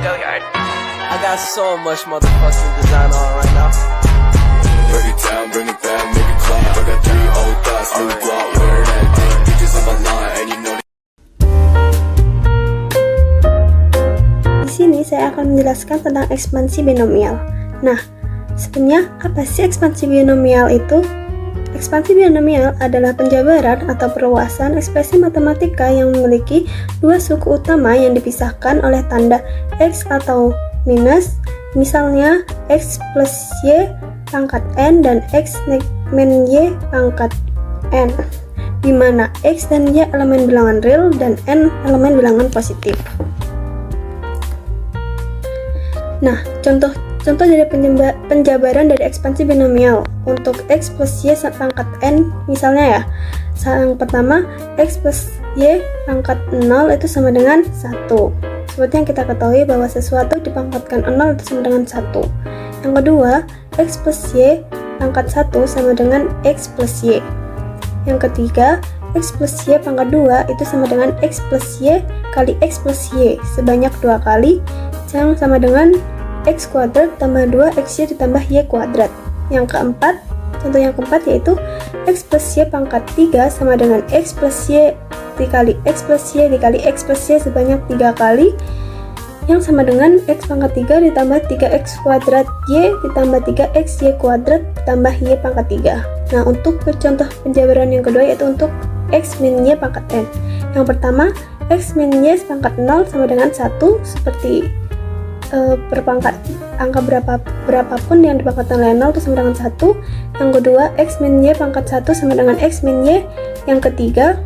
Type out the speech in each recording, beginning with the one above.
I got so much motherfucking design on right now. Break it down, bring it back, make it clap. I got 3 old thoughts, new block, wear that dick. Bitches on my line, and you know. Di sini saya akan menjelaskan tentang ekspansi binomial. Nah, sebenarnya apa sih ekspansi binomial itu? Ekspansi binomial adalah penjabaran atau perluasan ekspresi matematika yang memiliki dua suku utama yang dipisahkan oleh tanda X atau minus, misalnya X plus Y pangkat N dan X min Y pangkat N, di mana X dan Y elemen bilangan real dan N elemen bilangan positif. Nah, contoh dari penjabaran dari ekspansi binomial untuk X plus Y pangkat N, misalnya ya, yang pertama X plus Y pangkat 0 itu sama dengan 1. Seperti yang kita ketahui bahwa sesuatu dipangkatkan 0 itu sama dengan 1. Yang kedua, X plus Y pangkat 1 sama dengan X plus Y. Yang ketiga, X plus Y pangkat 2 itu sama dengan X plus Y kali X plus Y sebanyak 2 kali, yang sama dengan X kuadrat tambah 2XY ditambah Y kuadrat. Yang keempat, contoh yang keempat yaitu X plus Y pangkat 3 sama dengan X plus Y dikali X plus Y dikali X plus Y sebanyak 3 kali, yang sama dengan X pangkat 3 ditambah 3X kuadrat Y ditambah 3XY kuadrat ditambah Y pangkat 3. Nah, untuk contoh penjabaran yang kedua yaitu untuk X min Y pangkat N. Yang pertama, X min Y pangkat 0 sama dengan 1, seperti berpangkat angka berapapun yang dipangkatkan oleh 0 itu sama dengan 1. Yang kedua, X min Y pangkat 1 sama dengan X min Y. Yang ketiga,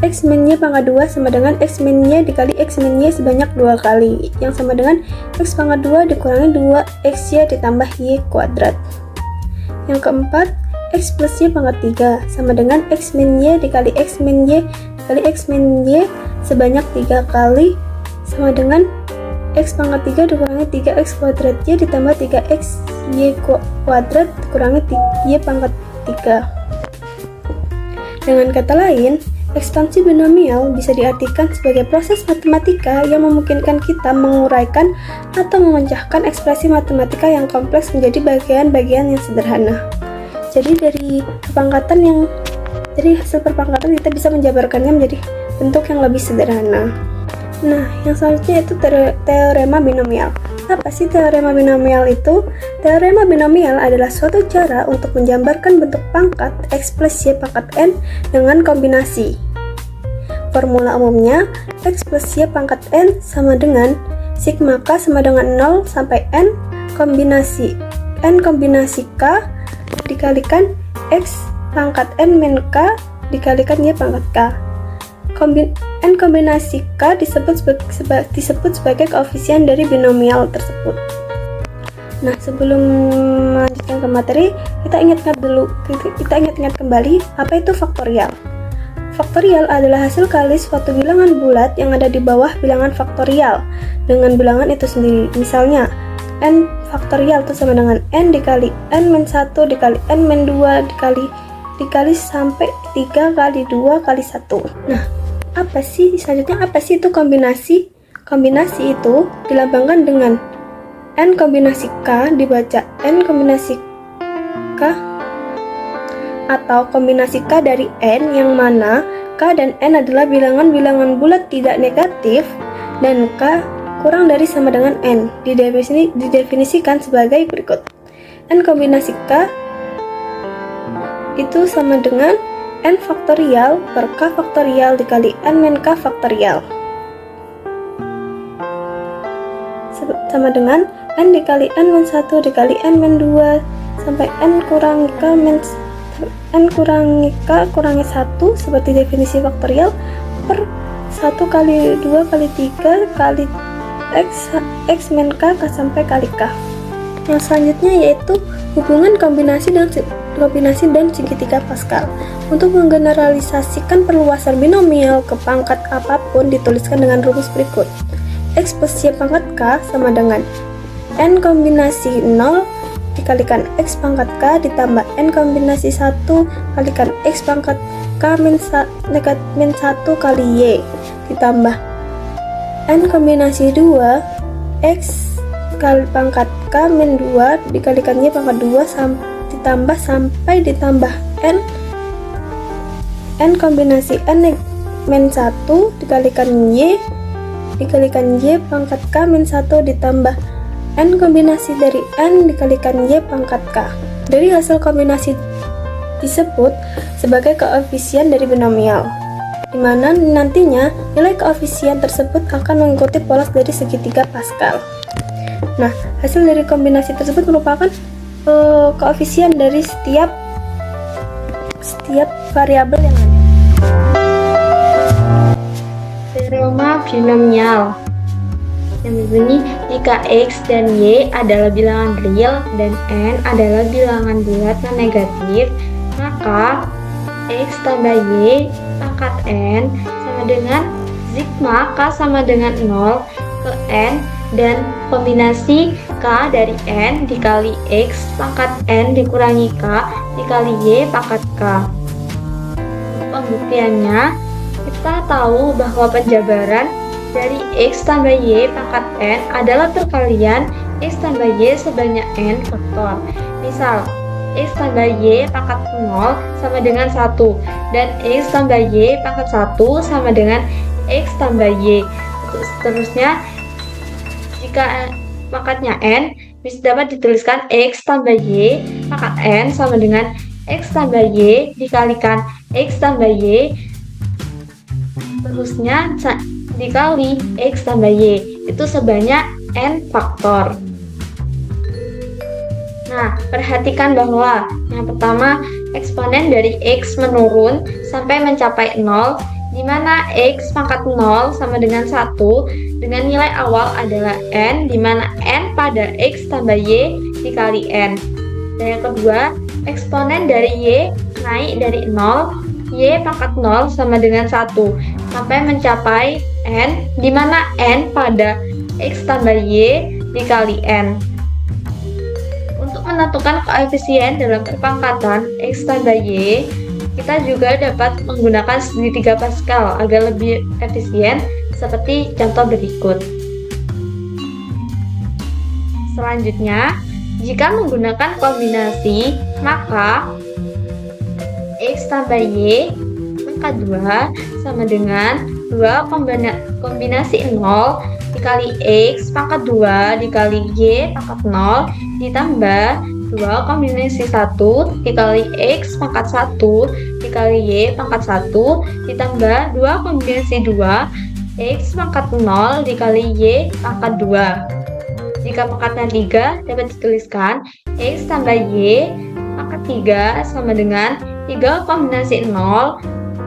X min Y pangkat 2 sama dengan X min Y dikali X min Y sebanyak 2 kali, yang sama dengan X pangkat 2 dikurangi 2XY ditambah Y kuadrat. Yang keempat, X plus Y pangkat 3 sama dengan X min Y dikali X min Y dikali X min Y sebanyak 3 kali, sama dengan X pangkat 3 dikurangi 3X kuadrat Y ditambah 3X Y kuadrat dikurangi Y pangkat 3. Dengan kata lain, ekspansi binomial bisa diartikan sebagai proses matematika yang memungkinkan kita menguraikan atau memecahkan ekspresi matematika yang kompleks menjadi bagian-bagian yang sederhana. Jadi dari hasil perpangkatan kita bisa menjabarkannya menjadi bentuk yang lebih sederhana. Nah, yang selanjutnya itu teorema binomial. Apa sih teorema binomial itu? Teorema binomial adalah suatu cara untuk menjabarkan bentuk pangkat X plus Y pangkat N dengan kombinasi. Formula umumnya, X plus Y pangkat N sama dengan sigma K sama dengan 0 sampai N kombinasi K dikalikan X pangkat N min K dikalikan Y pangkat K. N kombinasi K disebut sebagai koefisien dari binomial tersebut. Nah, sebelum melanjutkan ke materi, kita ingat kembali apa itu faktorial. Faktorial adalah hasil kali suatu bilangan bulat yang ada di bawah bilangan faktorial dengan bilangan itu sendiri. Misalnya, N faktorial itu sama dengan N dikali N min 1 dikali N min 2 dikali sampai 3 kali 2 kali 1. Nah, selanjutnya apa sih itu kombinasi? Kombinasi itu dilambangkan dengan N kombinasi K dibaca N kombinasi K atau kombinasi K dari N, yang mana K dan N adalah bilangan-bilangan bulat tidak negatif dan K kurang dari sama dengan N. Didefinisikan sebagai berikut. N kombinasi K itu sama dengan N faktorial per K faktorial dikali N min K faktorial, sama dengan N dikali N min 1 dikali N min 2 sampai N kurangi K kurangi 1 seperti definisi faktorial per 1 kali 2 kali 3 kali X min K sampai kali K. Yang selanjutnya yaitu hubungan kombinasi dan segitiga Pascal. Untuk menggeneralisasikan perluasan binomial ke pangkat apapun dituliskan dengan rumus berikut. X plus Y pangkat K sama dengan N kombinasi 0 dikalikan X pangkat K ditambah N kombinasi 1 kalikan X pangkat K min 1 kali Y ditambah N kombinasi 2 X kali pangkat K min 2 dikalikan Y pangkat 2 ditambah sampai ditambah N kombinasi N min 1 dikalikan Y pangkat K min 1 ditambah N kombinasi dari N dikalikan Y pangkat K. Dari hasil kombinasi disebut sebagai koefisien dari binomial, di mana nantinya nilai koefisien tersebut akan mengikuti pola dari segitiga Pascal. Nah, hasil dari kombinasi tersebut merupakan koefisien dari setiap variabel yang ada. Teorema binomial yang berbunyi jika X dan Y adalah bilangan real dan N adalah bilangan bulat non-negatif, maka X tambah Y pangkat N sama dengan sigma K sama dengan 0 ke N dan kombinasi K dari N dikali X pangkat N dikurangi K dikali Y pangkat K. Pembuktiannya, kita tahu bahwa penjabaran dari X tambah Y pangkat N adalah perkalian X tambah Y sebanyak N faktor. Misal, X tambah Y pangkat 0 sama dengan 1 dan X tambah Y pangkat 1 sama dengan X tambah Y. Seterusnya, jika pangkatnya N, bisa dapat dituliskan X tambah Y pangkat N sama dengan X tambah Y dikalikan X tambah Y, terusnya dikali X tambah Y, itu sebanyak N faktor. Nah, perhatikan bahwa yang pertama, eksponen dari X menurun sampai mencapai 0, di mana X pangkat 0 sama dengan 1 dengan nilai awal adalah N, di mana N pada X tambah Y dikali N. Dan yang kedua, eksponen dari Y naik dari 0, Y pangkat 0 sama dengan 1 sampai mencapai N, di mana N pada X tambah Y dikali N. Untuk menentukan koefisien dalam perpangkatan X tambah Y, kita juga dapat menggunakan segitiga Pascal agar lebih efisien seperti contoh berikut. Selanjutnya, jika menggunakan kombinasi, maka X tambah Y pangkat 2 sama dengan 2 kombinasi 0 dikali X pangkat 2 dikali Y pangkat 0 ditambah 2 kombinasi 1 dikali X pangkat 1 dikali Y pangkat 1 ditambah 2 kombinasi 2 X pangkat 0 dikali Y pangkat 2. Jika pangkatnya 3, dapat dituliskan X tambah Y pangkat 3 sama dengan 3 kombinasi 0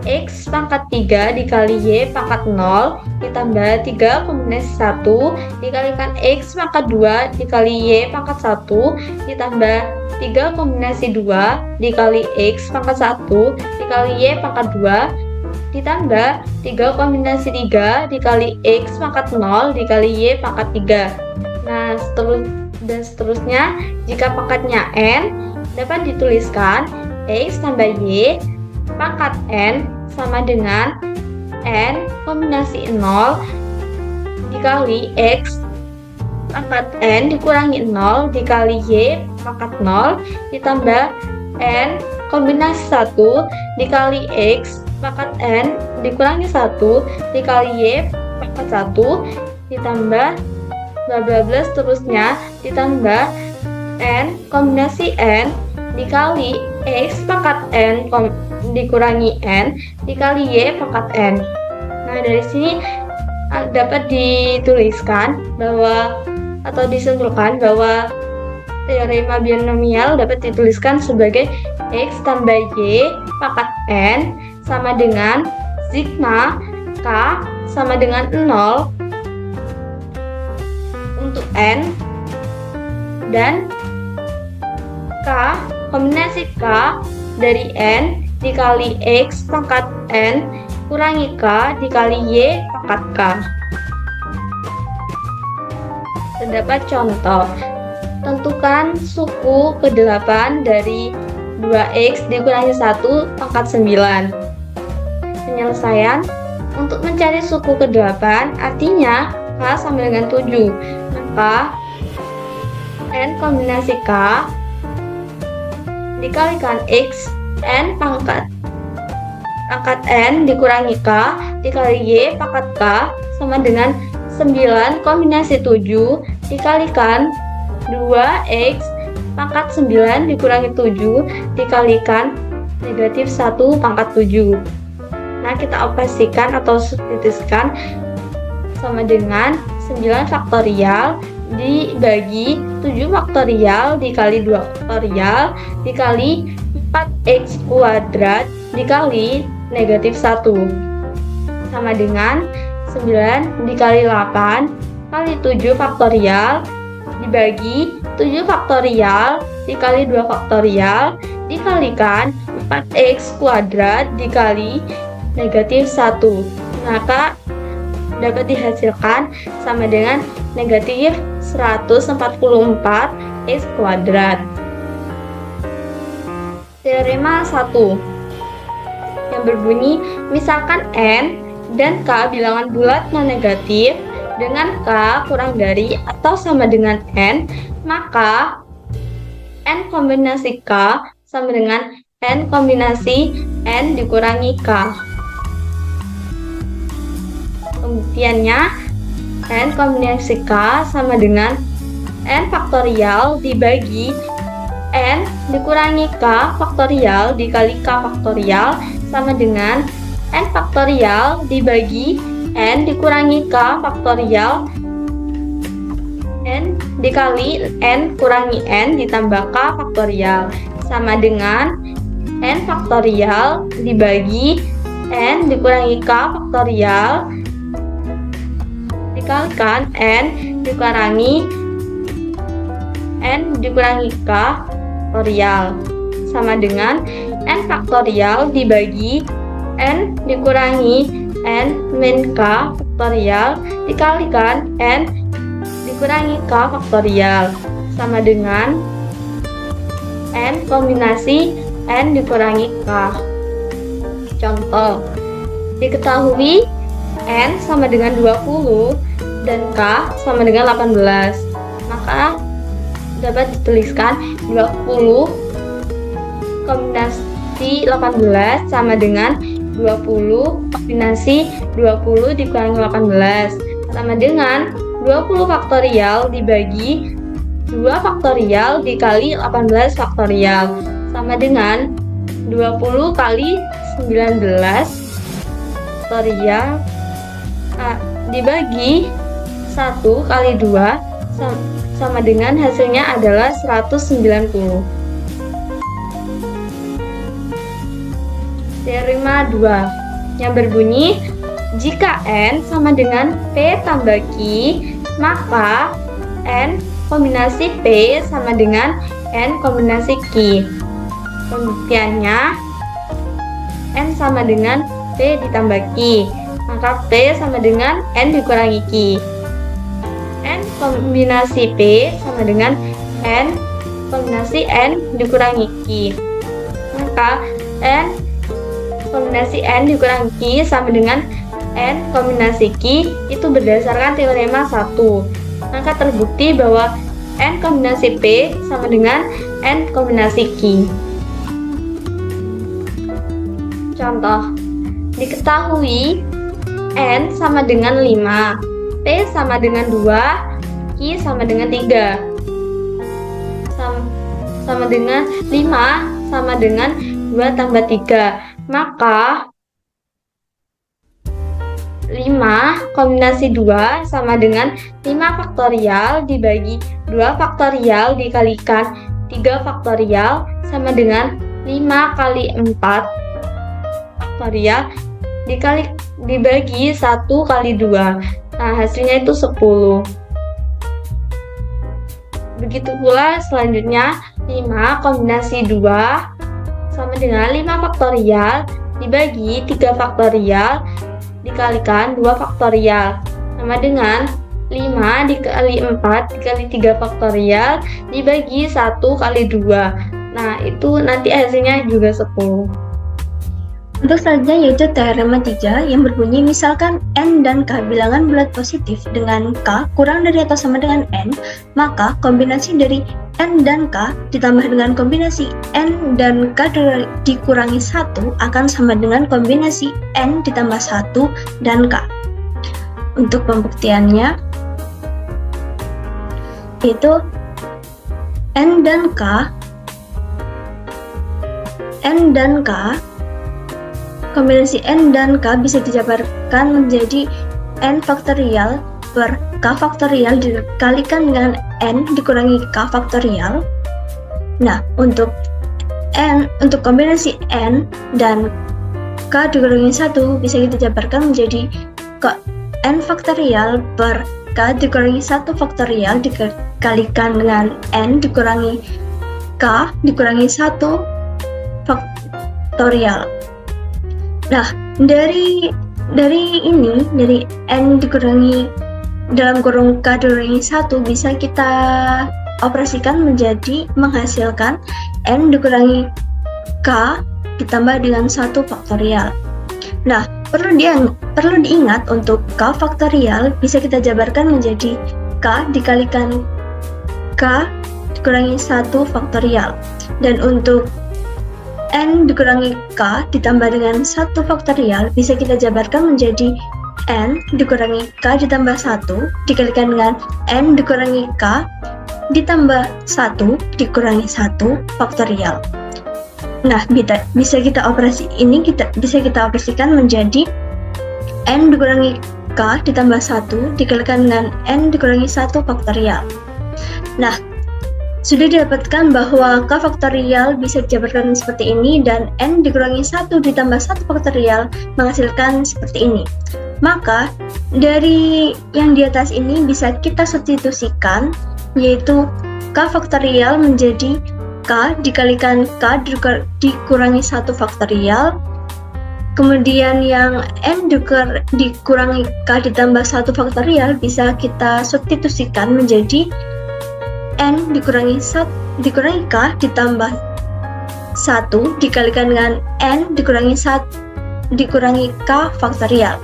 X pangkat 3 dikali Y pangkat 0 ditambah 3 kombinasi 1 dikalikan X pangkat 2 dikali Y pangkat 1 ditambah 3 kombinasi 2 dikali X pangkat 1 dikali Y pangkat 2 ditambah 3 kombinasi 3 dikali X pangkat 0 dikali Y pangkat 3. Nah, seterusnya, jika pangkatnya N, dapat dituliskan X tambah Y pangkat N sama dengan N kombinasi 0 dikali X pangkat N dikurangi 0 dikali Y pangkat 0 ditambah N kombinasi 1 dikali X pangkat N dikurangi 1 dikali Y pangkat 1 ditambah bla bla bla, seterusnya ditambah N kombinasi N dikali X pangkat N dikurangi N dikali Y pangkat N. Nah, dari sini dapat dituliskan bahwa atau disimpulkan bahwa teorema binomial dapat dituliskan sebagai X tambah Y pangkat N sama dengan sigma K sama dengan 0 untuk N dan K kombinasi K dari N dikali X pangkat N kurangi K dikali Y pangkat K. Terdapat contoh. Tentukan suku ke-8 dari 2X dikurangi 1 pangkat 9. Penyelesaian, Untuk mencari suku ke-8, artinya K sama dengan 7. Maka N kombinasi K dikalikan X N pangkat N dikurangi K dikali Y pangkat K sama dengan 9 kombinasi 7 dikalikan 2X pangkat 9 dikurangi 7 dikalikan negatif 1 pangkat 7. Nah, kita operasikan atau substitusikan sama dengan 9 faktorial dibagi 7 faktorial dikali 2 faktorial dikali 4x kuadrat dikali negatif 1 sama dengan 9 dikali 8 kali 7 faktorial dibagi 7 faktorial dikali 2 faktorial dikalikan 4x kuadrat dikali negatif 1, maka dapat dihasilkan sama dengan negatif 144 x kuadrat. Teorema 1 yang berbunyi, misalkan N dan K bilangan bulat non-negatif dengan K kurang dari atau sama dengan N, maka N kombinasi K sama dengan N kombinasi N dikurangi K. Pembuktiannya, N kombinasi K sama dengan N faktorial dibagi N dikurangi K faktorial dikali K faktorial sama dengan N faktorial dibagi N dikurangi K faktorial N dikali N kurangi N ditambah K faktorial sama dengan N faktorial dibagi N dikurangi K faktorial dikalikan N dikurangi K faktorial sama dengan N faktorial dibagi N dikurangi N min K faktorial dikalikan N dikurangi K faktorial sama dengan N kombinasi N dikurangi K. Contoh, diketahui N sama dengan 20 dan K sama dengan 18, maka dapat dituliskan 20 kombinasi 18 sama dengan 20 kombinasi 20 dikurangi 18 sama dengan 20 faktorial dibagi 2 faktorial dikali 18 faktorial sama dengan 20 kali 19 faktorial dibagi 1 kali 2 sama dengan hasilnya adalah 190. Teorema 2 yang berbunyi, jika N sama dengan P tambah Q, maka N kombinasi P sama dengan N kombinasi Q. Pembuktiannya, N sama dengan P ditambah Q, maka P sama dengan N dikurangi Q. N kombinasi P sama dengan N kombinasi N dikurangi Q, maka N kombinasi N dikurangi Q sama dengan N kombinasi Q itu berdasarkan teorema 1. Maka terbukti bahwa N kombinasi P sama dengan N kombinasi Q. Contoh, diketahui N sama dengan 5, P sama dengan 2, Q sama dengan 3. Sama dengan 5 sama dengan 2 tambah 3. Maka 5 kombinasi 2 sama dengan 5 faktorial dibagi 2 faktorial dikalikan 3 faktorial sama dengan 5 kali 4 faktorial dibagi 1 kali 2. Nah, hasilnya itu 10. Begitu pula selanjutnya 5 kombinasi 2 sama dengan 5 faktorial dibagi 3 faktorial dikalikan 2 faktorial sama dengan 5 dikali 4 dikali 3 faktorial dibagi 1 kali 2. Nah, itu nanti hasilnya juga 10. Untuk selanjutnya yaitu teorema 3 yang berbunyi misalkan N dan K bilangan bulat positif dengan K kurang dari atau sama dengan N, maka kombinasi dari N dan K ditambah dengan kombinasi N dan K dikurangi 1 akan sama dengan kombinasi N ditambah 1 dan K. Untuk pembuktiannya yaitu N dan K kombinasi N dan K bisa dijabarkan menjadi N faktorial per K faktorial dikalikan dengan N dikurangi K faktorial. Nah, untuk kombinasi N dan K dikurangi 1 bisa kita jabarkan menjadi N faktorial per K dikurangi 1 faktorial dikalikan dengan N dikurangi K dikurangi 1 faktorial. Nah, dari N dikurangi dalam kurung K dikurangi 1 bisa kita operasikan menjadi menghasilkan N dikurangi K ditambah dengan 1 faktorial. Nah, perlu diingat untuk K faktorial bisa kita jabarkan menjadi K dikalikan K dikurangi 1 faktorial. Dan untuk N dikurangi K ditambah dengan 1 faktorial bisa kita jabarkan menjadi N dikurangi K ditambah 1 dikalikan dengan N dikurangi K ditambah 1 dikurangi 1 faktorial. Nah, bisa kita operasikan menjadi N dikurangi K ditambah 1 dikalikan dengan N dikurangi 1 faktorial. Nah, sudah didapatkan bahwa K faktorial bisa dijabarkan seperti ini dan N dikurangi 1 ditambah 1 faktorial menghasilkan seperti ini. Maka dari yang di atas ini bisa kita substitusikan, yaitu K faktorial menjadi K dikalikan K dikurangi 1 faktorial. Kemudian yang N dikurangi K ditambah 1 faktorial bisa kita substitusikan menjadi N dikurangi K ditambah 1 dikalikan dengan N dikurangi K faktorial.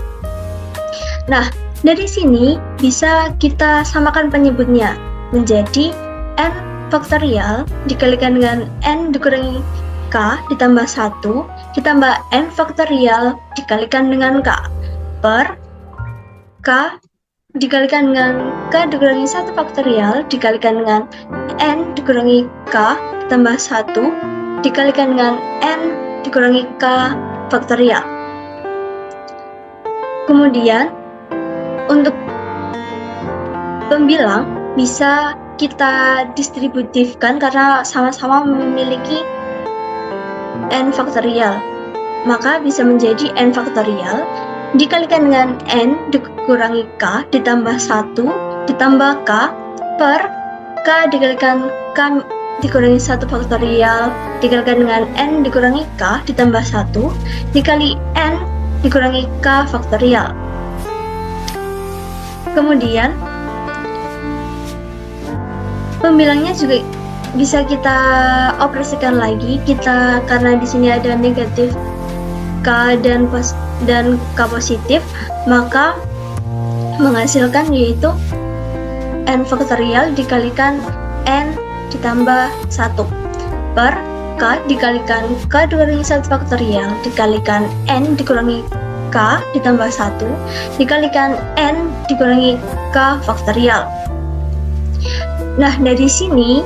Nah, dari sini bisa kita samakan penyebutnya menjadi N faktorial dikalikan dengan N dikurangi K ditambah 1 ditambah N faktorial dikalikan dengan K per K dikalikan dengan K dikurangi 1 faktorial dikalikan dengan N dikurangi K ditambah 1 dikalikan dengan N dikurangi K faktorial. Kemudian untuk pembilang bisa kita distributifkan karena sama-sama memiliki N faktorial, maka bisa menjadi N faktorial dikalikan dengan N dikurangi K ditambah 1 ditambah K per K dikalikan K dikurangi 1 faktorial dikalikan dengan N dikurangi K ditambah 1 dikali N dikurangi K faktorial. Kemudian pembilangnya juga bisa kita operasikan lagi, karena di sini ada negatif K dan K positif, maka menghasilkan yaitu N faktorial dikalikan N ditambah 1 per K dikalikan K dikurangi 1 faktorial dikalikan N dikurangi K ditambah 1 dikalikan N dikurangi K faktorial. Nah, dari sini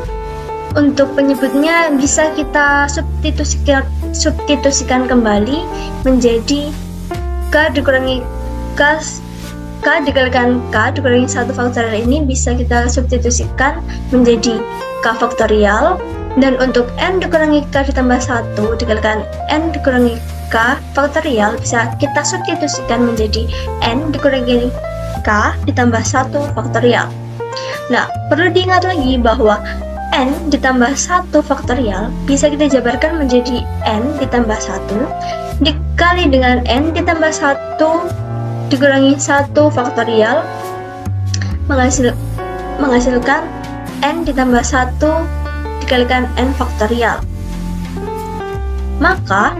untuk penyebutnya bisa kita substitusikan kembali menjadi K dikurangi K dikalikan K dikurangi 1 faktorial. Ini bisa kita substitusikan menjadi K faktorial, dan untuk N dikurangi K ditambah 1 dikalikan N dikurangi K faktorial bisa kita substitusikan menjadi N dikurangi K ditambah 1 faktorial. Nah, perlu diingat lagi bahwa N ditambah 1 faktorial bisa kita jabarkan menjadi N ditambah 1 dikali dengan N ditambah 1 dikurangi 1 faktorial menghasilkan N ditambah 1 dikalikan N faktorial. Maka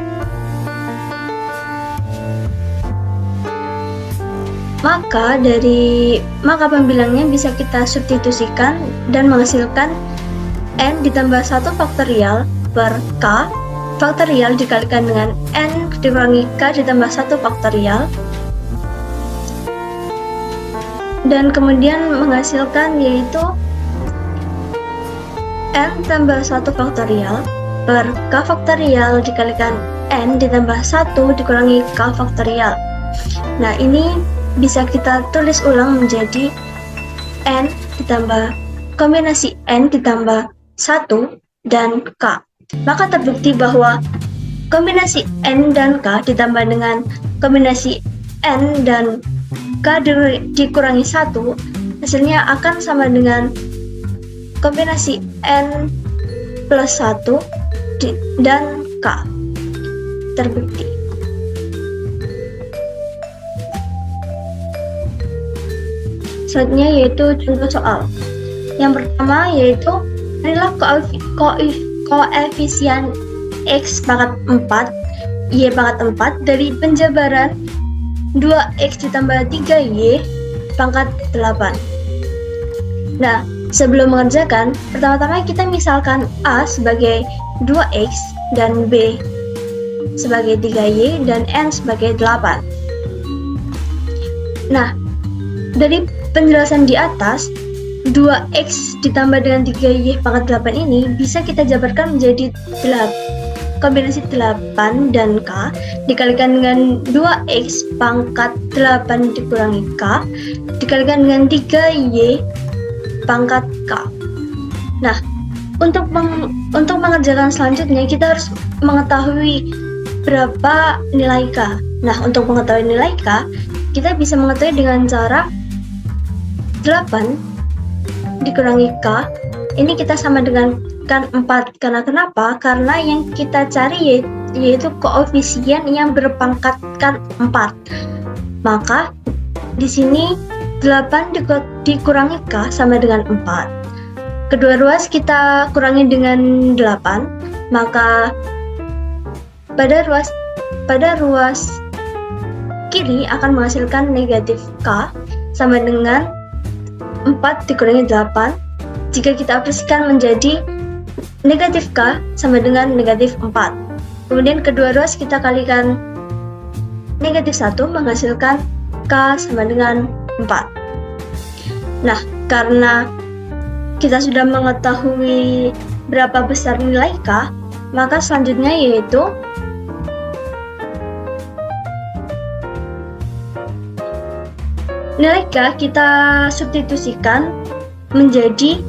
Maka pembilangnya bisa kita substitusikan dan menghasilkan n ditambah 1 faktorial per k faktorial dikalikan dengan n dikurangi k ditambah 1 faktorial, dan kemudian menghasilkan yaitu n tambah 1 faktorial per k faktorial dikalikan n ditambah 1 dikurangi k faktorial. Nah, ini bisa kita tulis ulang menjadi n ditambah kombinasi n ditambah 1 dan k. Maka terbukti bahwa kombinasi n dan k ditambah dengan kombinasi n dan k dikurangi 1, hasilnya akan sama dengan kombinasi n plus 1 dan k. Terbukti. Selanjutnya yaitu contoh soal. Yang pertama yaitu carilah koefisien x pangkat 4, y pangkat 4 dari penjabaran 2x ditambah 3y pangkat 8. Nah, sebelum mengerjakan, pertama-tama kita misalkan A sebagai 2x dan B sebagai 3y dan n sebagai 8. Nah, dari penjelasan di atas, 2x ditambah dengan 3y pangkat 8 ini bisa kita jabarkan menjadi kombinasi 8 dan k dikalikan dengan 2x pangkat 8 dikurangi k dikalikan dengan 3y pangkat k. Nah, untuk mengerjakan selanjutnya kita harus mengetahui berapa nilai k. Nah, untuk mengetahui nilai k, kita bisa mengetahui dengan cara 8 dikurangi k, ini kita sama dengan kan 4. Karena kenapa? Karena yang kita cari yaitu koefisien yang berpangkatkan 4. Maka di sini 8 dikurangi k sama dengan 4. Kedua ruas kita kurangi dengan 8, maka pada ruas kiri akan menghasilkan negatif k sama dengan 4 dikurangi 8. Jika kita operasikan menjadi negatif k sama dengan negatif 4. Kemudian kedua ruas kita kalikan negatif 1 menghasilkan k sama dengan 4. Nah, karena kita sudah mengetahui berapa besar nilai k, maka selanjutnya yaitu nilai k kita substitusikan menjadi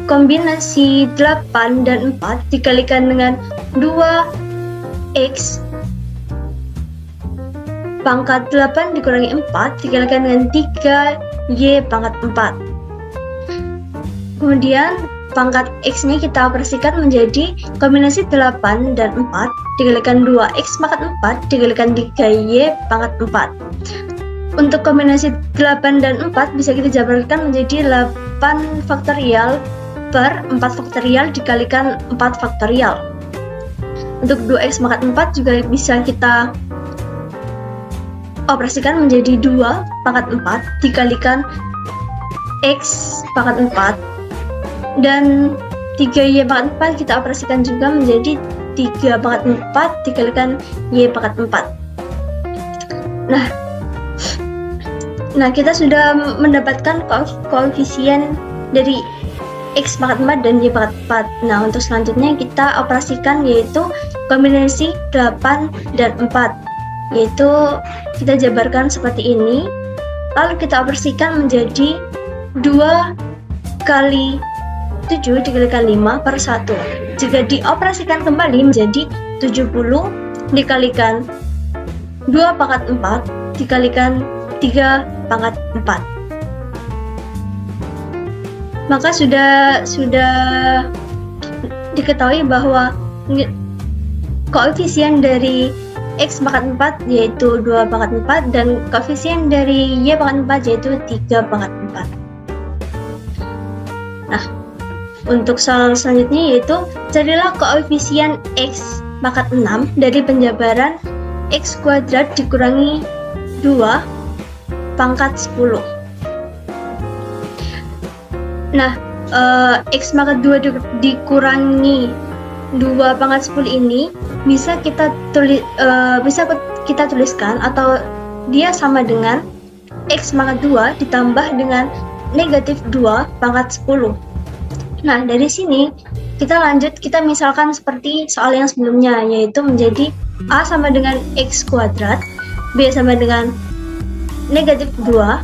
kombinasi 8 dan 4 dikalikan dengan 2x pangkat 8 dikurangi 4 dikalikan dengan 3y pangkat 4. Kemudian pangkat x-nya kita operasikan menjadi kombinasi 8 dan 4 dikalikan 2x pangkat 4 dikalikan 3y pangkat 4. Untuk kombinasi 8 dan 4 bisa kita jabarkan menjadi 8 faktorial per 4 faktorial dikalikan 4 faktorial. Untuk 2x pangkat 4 juga bisa kita operasikan menjadi 2 pangkat 4 dikalikan x pangkat 4, dan 3y pangkat 4 kita operasikan juga menjadi 3 pangkat 4 dikalikan y pangkat 4. Nah, kita sudah mendapatkan koefisien dari x pangkat 4 dan y pangkat 4. Nah, untuk selanjutnya kita operasikan yaitu kombinasi 8 dan 4, yaitu kita jabarkan seperti ini, lalu kita operasikan menjadi 2 kali 7 dikalikan 5 per 1. Jika dioperasikan kembali menjadi 70 dikalikan 2 pangkat 4 dikalikan 3 pangkat 4. Maka sudah diketahui bahwa koefisien dari x pangkat 4 yaitu 2 pangkat 4 dan koefisien dari y pangkat 4 yaitu 3 pangkat 4. Nah, untuk soal selanjutnya yaitu carilah koefisien x pangkat 6 dari penjabaran x kuadrat dikurangi 2 pangkat 10. Nah, X pangkat 2 dikurangi 2 pangkat 10 ini bisa kita tuliskan atau dia sama dengan X pangkat 2 ditambah dengan negatif 2 pangkat 10. Nah, dari sini kita misalkan seperti soal yang sebelumnya, yaitu menjadi A sama dengan X kuadrat, B sama dengan negatif 2,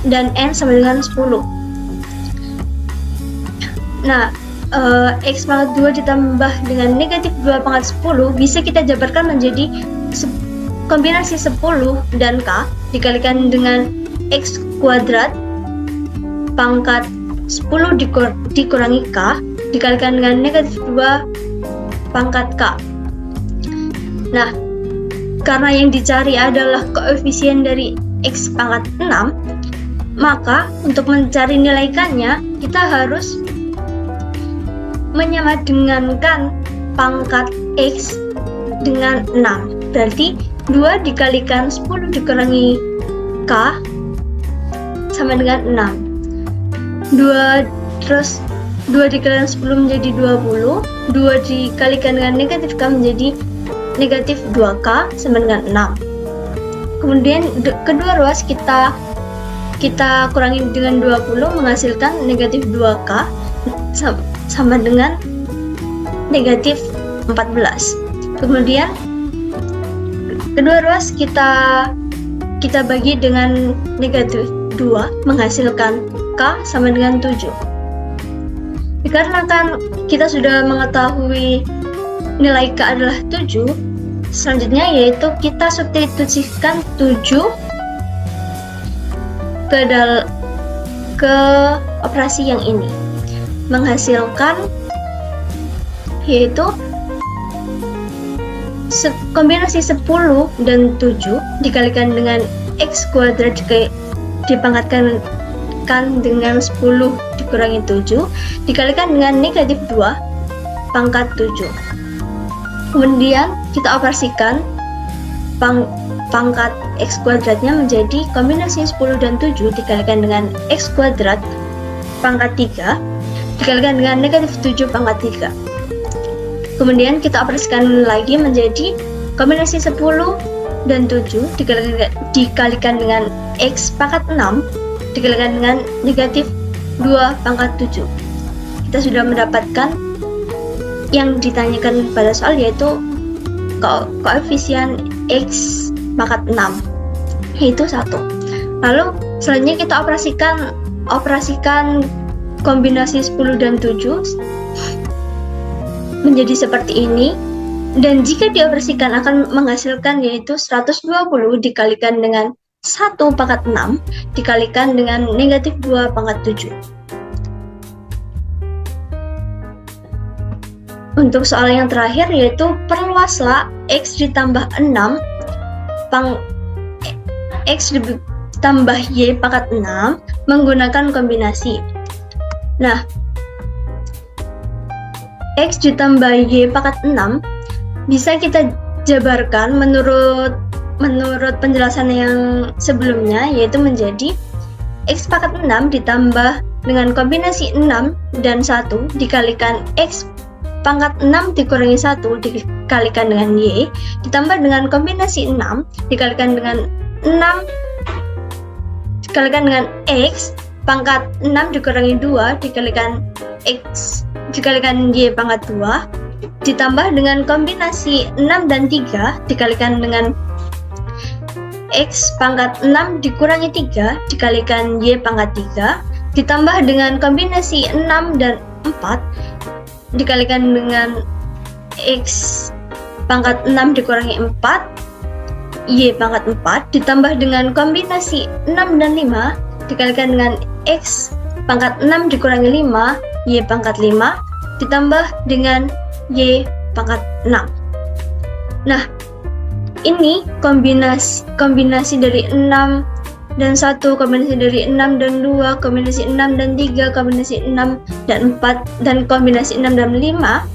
dan N sama dengan 10. Nah, X pangkat 2 ditambah dengan negatif 2 pangkat 10 bisa kita jabarkan menjadi kombinasi 10 dan K dikalikan dengan X kuadrat pangkat 10 dikurangi K dikalikan dengan negatif 2 pangkat K. Nah, karena yang dicari adalah koefisien dari X pangkat 6, maka untuk mencari nilai K-nya kita harus menyamadengankan pangkat X dengan 6. Berarti 2 dikalikan 10 dikurangi K sama dengan 6. 2 dikalikan 10 menjadi 20. 2 dikalikan dengan negatif K menjadi negatif 2K sama dengan 6. Kemudian kedua ruas kita kurangi dengan 20 menghasilkan negatif 2K sama dengan negatif 14. Kemudian kedua ruas kita bagi dengan negatif 2 menghasilkan K sama dengan 7. Dikarenakan kita sudah mengetahui nilai K adalah 7, selanjutnya yaitu kita substitusikan 7 ke operasi yang ini, menghasilkan yaitu kombinasi 10 dan 7 dikalikan dengan X kuadrat dipangkatkan dengan 10 dikurangi 7 dikalikan dengan negatif 2 pangkat 7. Kemudian kita operasikan pangkat X kuadratnya menjadi kombinasi 10 dan 7 dikalikan dengan X kuadrat pangkat 3 dikalikan dengan negatif 7 pangkat 3. Kemudian kita operasikan lagi menjadi kombinasi 10 dan 7 dikalikan dengan X pangkat 6 dikalikan dengan negatif 2 pangkat 7. Kita sudah mendapatkan yang ditanyakan pada soal, yaitu koefisien X pangkat 6, yaitu 1. Lalu selanjutnya kita operasikan kombinasi 10 dan 7 menjadi seperti ini, dan jika dioperasikan akan menghasilkan yaitu 120 dikalikan dengan 1 pangkat 6 dikalikan dengan negatif 2 pangkat 7. Untuk soal yang terakhir yaitu perluaslah X ditambah 6 X ditambah Y pangkat 6 menggunakan kombinasi. Nah, X ditambah Y pangkat 6 bisa kita jabarkan menurut penjelasan yang sebelumnya, yaitu menjadi X pangkat 6 ditambah dengan kombinasi 6 dan 1 dikalikan X pangkat 6 dikurangi 1 dikalikan dengan Y ditambah dengan kombinasi 6 dikalikan dengan 6 dikalikan dengan X pangkat 6 dikurangi 2 dikalikan X dikalikan Y pangkat 2 ditambah dengan kombinasi 6 dan 3 dikalikan dengan X pangkat 6 dikurangi 3 dikalikan Y pangkat 3 ditambah dengan kombinasi 6 dan 4 dikalikan dengan X pangkat 6 dikurangi 4 Y pangkat 4 ditambah dengan kombinasi 6 dan 5 dikalikan dengan X pangkat 6 dikurangi 5 Y pangkat 5 ditambah dengan Y pangkat 6. Nah, ini kombinasi dari 6 dan 1, kombinasi dari 6 dan 2, kombinasi 6 dan 3, kombinasi 6 dan 4, dan kombinasi 6 dan 5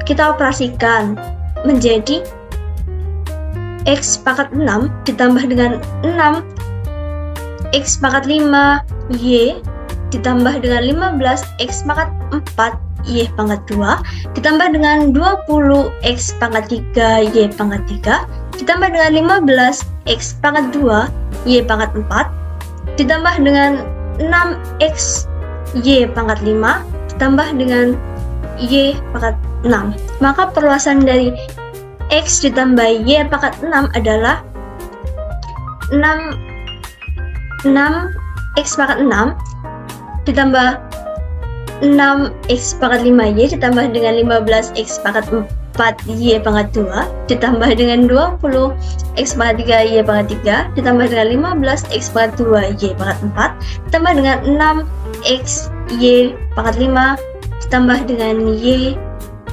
kita operasikan menjadi X pangkat 6 ditambah dengan 6 X pangkat 5 Y ditambah dengan 15 X pangkat 4 Y pangkat 2 ditambah dengan 20 X pangkat 3 Y pangkat 3 ditambah dengan 15 X pangkat 2 Y pangkat 4 ditambah dengan 6X Y pangkat 5 ditambah dengan Y pangkat 6. Maka perluasan dari X ditambah Y pangkat 6 adalah 6X pangkat 6 ditambah 6X pangkat 5Y ditambah dengan 15X pangkat 4Y pangkat 2 ditambah dengan 20X pangkat 3Y pangkat 3 ditambah dengan 15X pangkat 2Y pangkat 4 ditambah dengan 6XY pangkat 5 ditambah dengan Y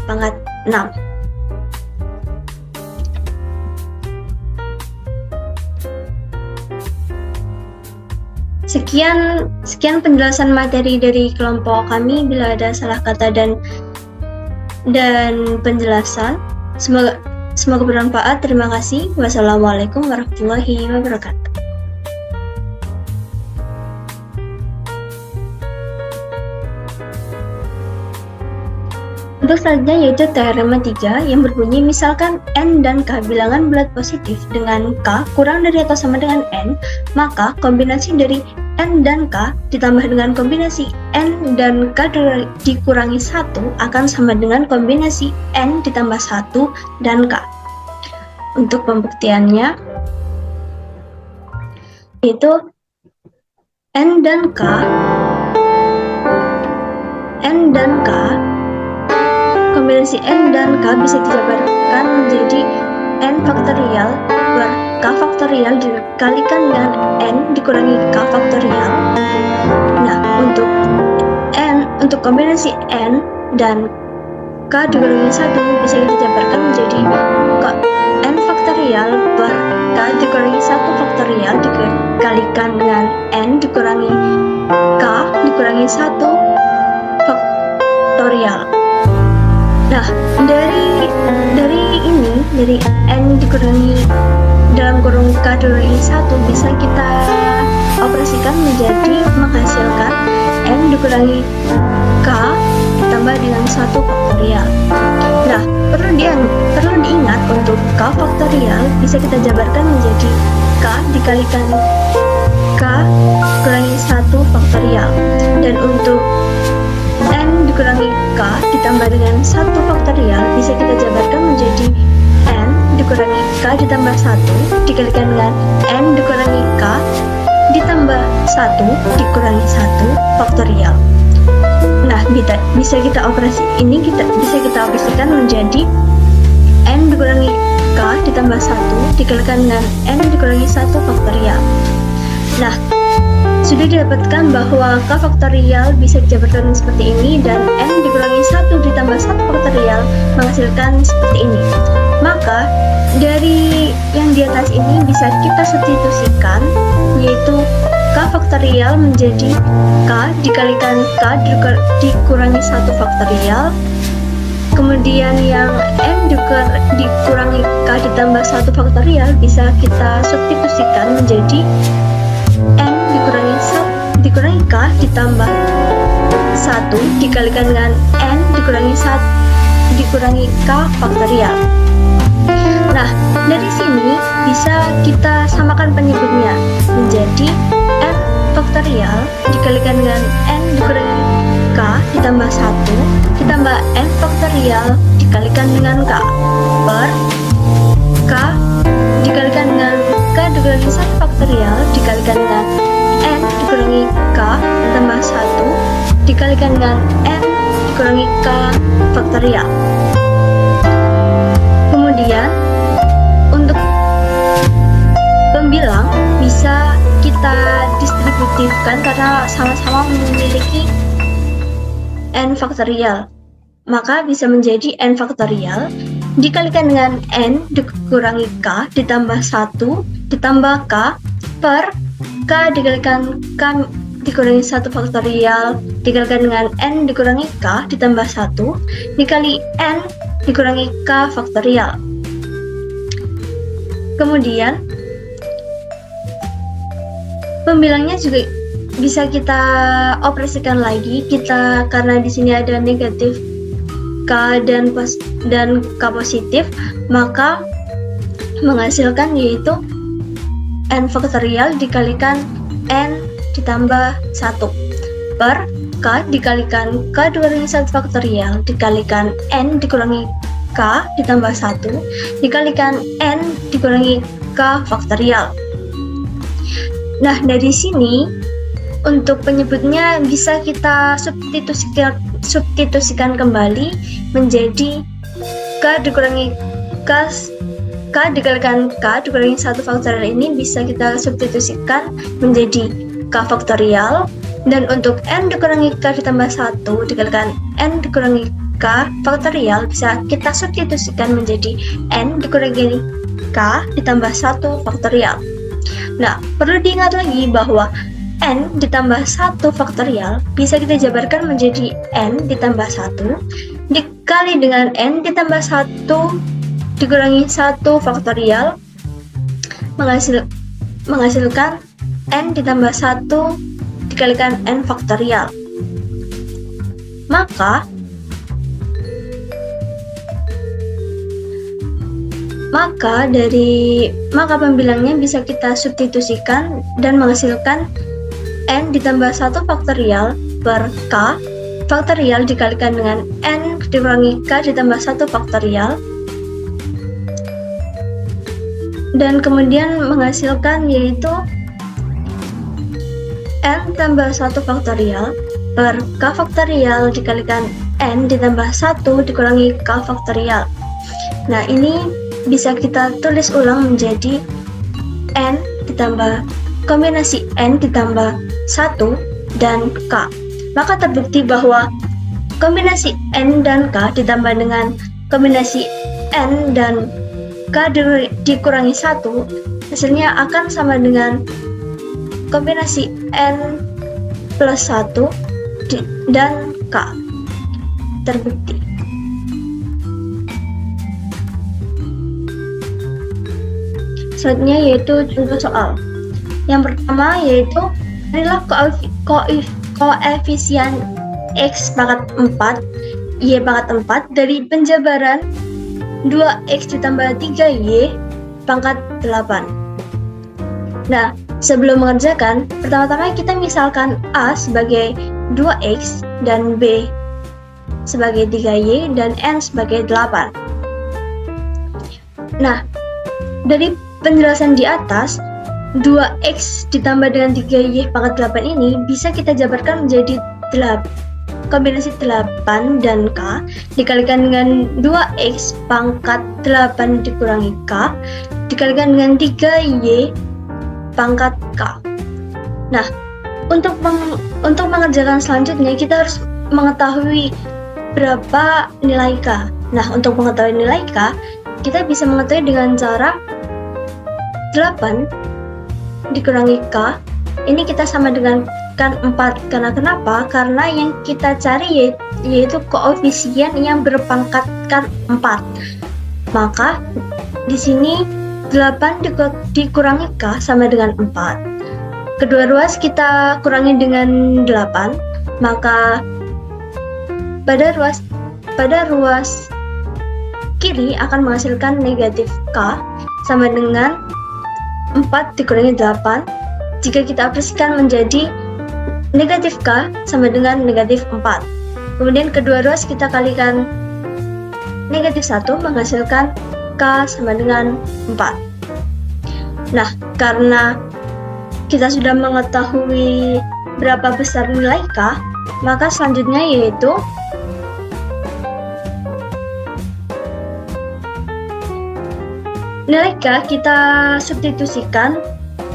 pangkat 6. Sekian penjelasan materi dari kelompok kami. Bila ada salah kata dan penjelasan, semoga bermanfaat. Terima kasih. Wassalamualaikum warahmatullahi wabarakatuh. Untuk selanjutnya yaitu teorema 3 yang berbunyi misalkan N dan K bilangan bulat positif dengan K kurang dari atau sama dengan N, maka kombinasi dari N dan K ditambah dengan kombinasi N dan K dikurangi 1 akan sama dengan kombinasi N ditambah 1 dan K. Untuk pembuktiannya yaitu N dan K kombinasi N dan K bisa dijabarkan menjadi N faktorial per K faktorial dikalikan dengan N dikurangi K faktorial. Nah, untuk kombinasi N dan K dikurangi 1 bisa kita jabarkan menjadi N faktorial per K dikurangi 1 faktorial dikalikan dengan N dikurangi K dikurangi 1 faktorial. Nah, dari N dikurangi dalam kurung K dikurangi 1 bisa kita operasikan menjadi menghasilkan N dikurangi K ditambah dengan 1 faktorial. Nah, perlu diingat untuk K faktorial bisa kita jabarkan menjadi K dikalikan K kurangi 1 faktorial. Dan untuk N dikurangi K ditambah dengan 1 faktorial bisa kita jabarkan menjadi N dikurangi K ditambah 1 dikalikan dengan N dikurangi K ditambah 1 dikurangi 1 faktorial. Nah, bisa kita operasikan menjadi N dikurangi K ditambah 1 dikalikan dengan N dikurangi 1 faktorial. Nah, sudah didapatkan bahwa K faktorial bisa dijabarkan seperti ini dan N dikurangi 1 ditambah 1 faktorial menghasilkan seperti ini. Maka dari yang di atas ini bisa kita substitusikan, yaitu K faktorial menjadi K dikalikan K dikurangi 1 faktorial. Kemudian yang N dikurangi K ditambah 1 faktorial bisa kita substitusikan menjadi N dikurangi K ditambah 1 dikalikan dengan N dikurangi K faktorial. Nah, dari sini bisa kita samakan penyebutnya menjadi N faktorial dikalikan dengan N dikurangi K ditambah 1 ditambah N faktorial dikalikan dengan K per K dikalikan dengan K dikurangi 1 faktorial dikalikan dengan N dikurangi K tambah 1 dikalikan dengan N dikurangi K faktorial. Kemudian untuk pembilang bisa kita distributifkan karena sama-sama memiliki N faktorial. Maka bisa menjadi N faktorial dikalikan dengan N dikurangi K ditambah 1 ditambah K per K dikalikan K dikurangi 1 faktorial dikalikan dengan N dikurangi K ditambah 1 dikali N dikurangi K faktorial. Kemudian pembilangnya juga bisa kita operasikan lagi, karena di sini ada negatif K dan K positif, maka menghasilkan yaitu N faktorial dikalikan N ditambah 1 per K dikalikan K dikurangi 1 faktorial dikalikan N dikurangi K ditambah 1 dikalikan N dikurangi K faktorial. Nah, dari sini untuk penyebutnya bisa kita substitusikan kembali menjadi K dikurangi K dikalikan K dikurangi 1 faktorial. Ini bisa kita substitusikan menjadi K faktorial, dan untuk N dikurangi K ditambah 1 dikalikan N dikurangi K faktorial bisa kita substitusikan menjadi N dikurangi K ditambah 1 faktorial. Nah, perlu diingat lagi bahwa N ditambah 1 faktorial bisa kita jabarkan menjadi N ditambah 1 dikali dengan N ditambah 1 dikurangi 1 faktorial menghasilkan N ditambah 1 dikalikan N faktorial. Maka pembilangnya bisa kita substitusikan dan menghasilkan N ditambah 1 faktorial per K faktorial dikalikan dengan N dikurangi K ditambah 1 faktorial, dan kemudian menghasilkan yaitu N tambah 1 faktorial per K faktorial dikalikan N ditambah 1 dikurangi K faktorial. Nah, ini bisa kita tulis ulang menjadi N ditambah kombinasi N ditambah 1 dan K. Maka terbukti bahwa kombinasi N dan K ditambah dengan kombinasi N dan K dikurangi 1 hasilnya akan sama dengan kombinasi N plus 1 dan K. Terbukti. Selanjutnya yaitu contoh soal. Yang pertama yaitu adalah koefisien X pangkat 4, Y pangkat 4 dari penjabaran 2X ditambah 3Y pangkat 8. Nah, sebelum mengerjakan, pertama-tama kita misalkan A sebagai 2X dan B sebagai 3Y dan N sebagai 8. Nah, dari penjelasan di atas, 2X ditambah dengan 3Y pangkat 8 ini bisa kita jabarkan menjadi kombinasi 8 dan K dikalikan dengan 2X pangkat 8 dikurangi K dikalikan dengan 3Y pangkat K. Nah, untuk mengerjakan selanjutnya kita harus mengetahui berapa nilai K. Nah, untuk mengetahui nilai K, kita bisa mengetahui dengan cara 8 dikurangi K, ini kita sama dengan kan 4. Karena kenapa? Karena yang kita cari yaitu koefisien yang berpangkatkan 4. Maka di sini 8 dikurangi K sama dengan 4. Kedua ruas kita kurangi dengan 8, maka pada ruas kiri akan menghasilkan negatif K sama dengan 4 dikurangi 8. Jika kita operasikan menjadi negatif K sama dengan negatif 4. Kemudian kedua ruas kita kalikan negatif 1 menghasilkan K sama dengan 4. Nah, karena kita sudah mengetahui berapa besar nilai K, maka selanjutnya yaitu nilai K kita substitusikan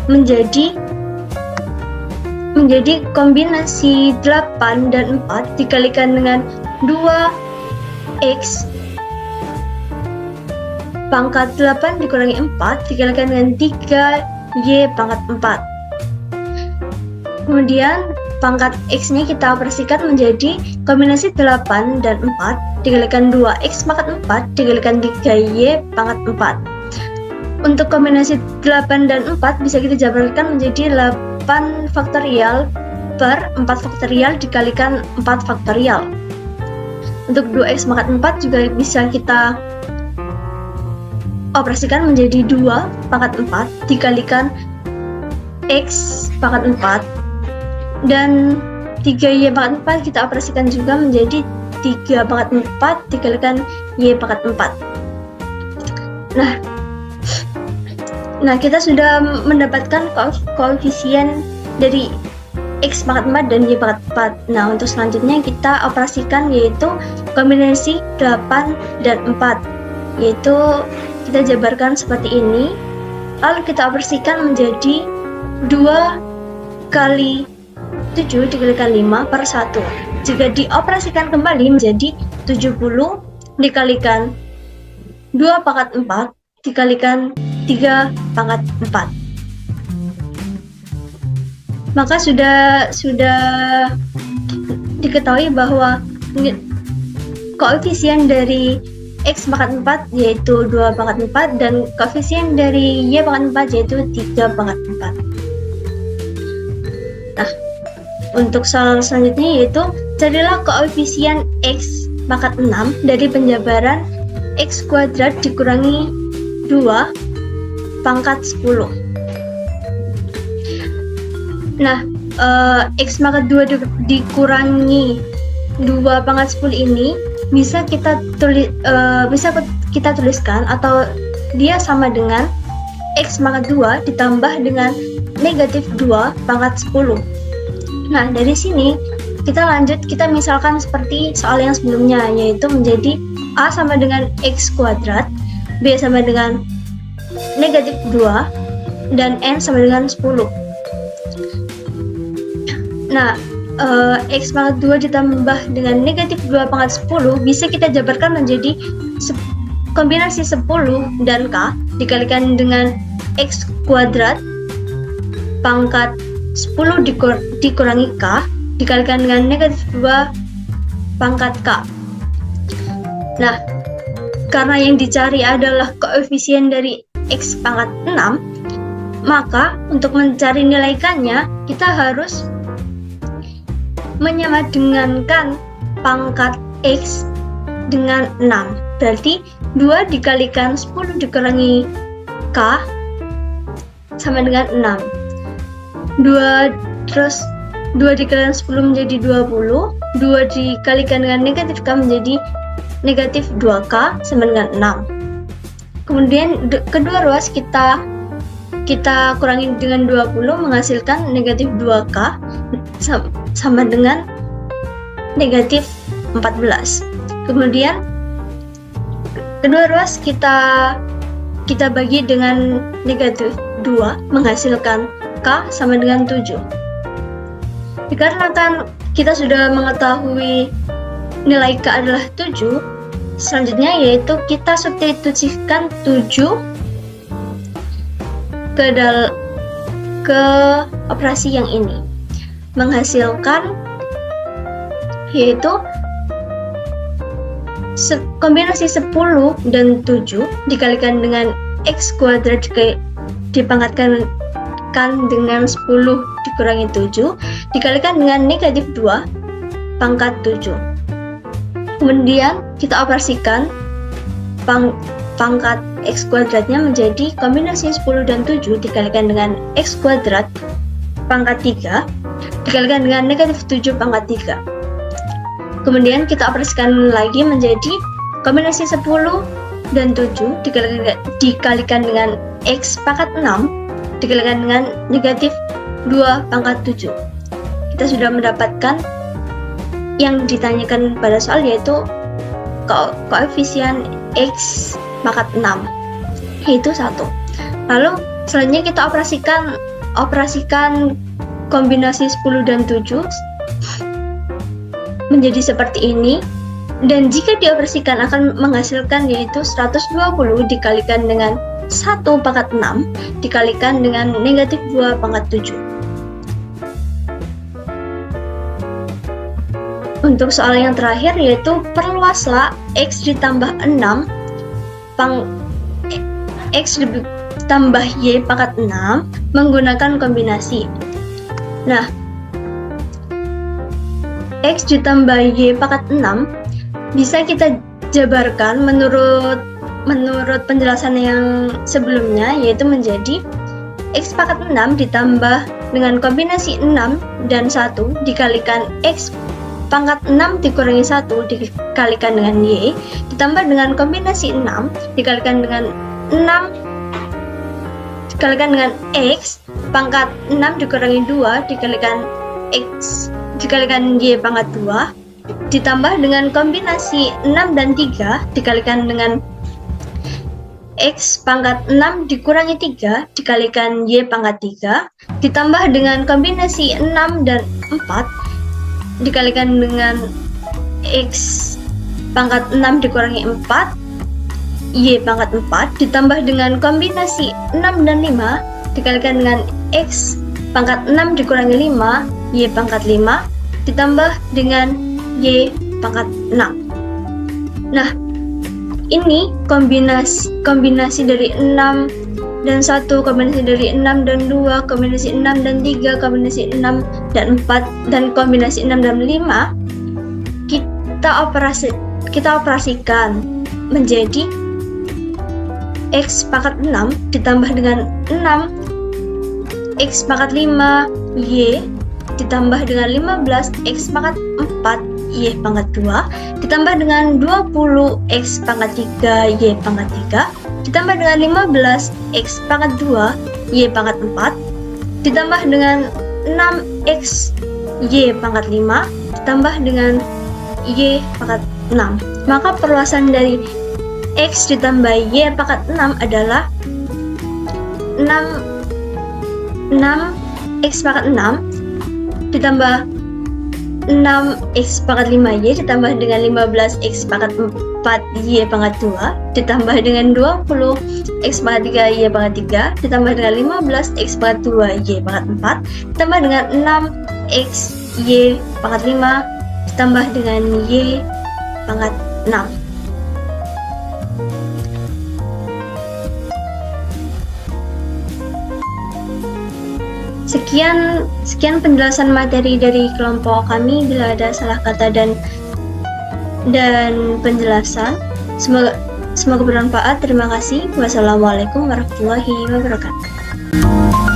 menjadi kombinasi 8 dan 4 dikalikan dengan 2X pangkat 8 dikurangi 4 dikalikan dengan 3Y pangkat 4. Kemudian pangkat X-nya kita operasikan menjadi kombinasi 8 dan 4 dikalikan 2X pangkat 4 dikalikan 3Y pangkat 4. Untuk kombinasi 8 dan 4 bisa kita jabarkan menjadi 8 faktorial per 4 faktorial dikalikan 4 faktorial. Untuk 2x pangkat 4 juga bisa kita operasikan menjadi 2 pangkat 4 dikalikan x pangkat 4, dan 3y pangkat 4 kita operasikan juga menjadi 3 pangkat 4 dikalikan y pangkat 4. Nah, kita sudah mendapatkan koefisien dari x pangkat 4 dan y pangkat 4. Nah, untuk selanjutnya kita operasikan yaitu kombinasi 8 dan 4, yaitu kita jabarkan seperti ini, lalu kita operasikan menjadi 2 kali 7 dikalikan 5 per 1. Jika dioperasikan kembali menjadi 70 dikalikan 2 pangkat 4 dikalikan 3 pangkat 4. Maka sudah diketahui bahwa koefisien dari x pangkat 4 yaitu 2 pangkat 4 dan koefisien dari y pangkat 4 yaitu 3 pangkat 4. Nah, untuk soal selanjutnya yaitu carilah koefisien x pangkat 6 dari penjabaran x kuadrat dikurangi 2 pangkat 10. Nah, x pangkat 2 dikurangi 2 pangkat 10 ini bisa kita tuliskan atau dia sama dengan x pangkat 2 ditambah dengan negatif 2 pangkat 10. Nah, dari sini kita misalkan seperti soal yang sebelumnya, yaitu menjadi a sama dengan x kuadrat, b sama dengan negatif 2, dan n sama dengan 10. Nah, x pangkat 2 ditambah dengan negatif 2 pangkat 10 bisa kita jabarkan menjadi kombinasi 10 dan k dikalikan dengan x kuadrat pangkat 10 dikurangi k dikalikan dengan negatif 2 pangkat k. Nah, karena yang dicari adalah koefisien dari x pangkat 6, maka untuk mencari nilai k-nya kita harus menyamadengankan pangkat x dengan 6. Berarti 2 dikalikan 10 dikurangi k sama dengan 6. 2 dikalikan 10 menjadi 20. 2 dikalikan dengan negatif k menjadi negatif 2k sama dengan 6. Kemudian kedua ruas kita kurangi dengan 20 menghasilkan negatif 2k sama dengan negatif 14. Kemudian kedua ruas kita bagi dengan negatif 2 menghasilkan k sama dengan 7. Dikarenakan kita sudah mengetahui nilai k adalah 7, selanjutnya yaitu kita substitusikan 7 ke operasi yang ini, menghasilkan yaitu kombinasi 10 dan 7 dikalikan dengan x kuadrat dipangkatkan dengan 10 dikurangi 7 dikalikan dengan negatif 2 pangkat 7. Kemudian kita operasikan pangkat x kuadratnya menjadi kombinasi 10 dan 7 dikalikan dengan x kuadrat pangkat 3 dikalikan dengan negatif 7 pangkat 3. Kemudian kita operasikan lagi menjadi kombinasi 10 dan 7 dikalikan dengan x pangkat 6 dikalikan dengan negatif 2 pangkat 7. Kita sudah mendapatkan yang ditanyakan pada soal, yaitu koefisien x pangkat 6 yaitu 1. Lalu selanjutnya kita operasikan kombinasi 10 dan 7 menjadi seperti ini, dan jika dioperasikan akan menghasilkan yaitu 120 dikalikan dengan 1 pangkat 6 dikalikan dengan negatif 2 pangkat 7. Untuk soal yang terakhir yaitu perluaslah x ditambah 6 x tambah Y pangkat 6 menggunakan kombinasi. Nah, X ditambah Y pangkat 6 bisa kita jabarkan menurut penjelasan yang sebelumnya, yaitu menjadi X pangkat 6 ditambah dengan kombinasi 6 dan 1 dikalikan X pangkat 6 dikurangi 1 dikalikan dengan Y ditambah dengan kombinasi 6 dikalikan dengan 6 dikalikan dengan X pangkat 6 dikurangi 2 dikalikan X dikalikan Y pangkat 2 ditambah dengan kombinasi 6 dan 3 dikalikan dengan X pangkat 6 dikurangi 3 dikalikan Y pangkat 3 ditambah dengan kombinasi 6 dan 4 dikalikan dengan X pangkat 6 dikurangi 4 Y pangkat 4 ditambah dengan kombinasi 6 dan 5 dikalikan dengan X pangkat 6 dikurangi 5 Y pangkat 5 ditambah dengan Y pangkat 6. Nah, ini kombinasi dari 6 dan 1, kombinasi dari 6 dan 2, kombinasi 6 dan 3, kombinasi 6 dan 4, dan kombinasi 6 dan 5 kita operasikan menjadi X pangkat 6 ditambah dengan 6 X pangkat 5 Y ditambah dengan 15 X pangkat 4 Y pangkat 2 ditambah dengan 20 X pangkat 3 Y pangkat 3 ditambah dengan 15 X pangkat 2 Y pangkat 4 ditambah dengan 6 X Y pangkat 5 ditambah dengan Y pangkat 6. Maka perluasan dari X ditambah Y pangkat 6 adalah 6 X pangkat 6 ditambah 6x pangkat 5y ditambah dengan 15x pangkat 4y pangkat 2 ditambah dengan 20x pangkat 3y pangkat 3 ditambah dengan 15x pangkat 2y pangkat 4 ditambah dengan 6xy pangkat 5 ditambah dengan y pangkat 6. Sekian penjelasan materi dari kelompok kami. Bila ada salah kata dan penjelasan, semoga bermanfaat. Terima kasih. Wassalamualaikum warahmatullahi wabarakatuh.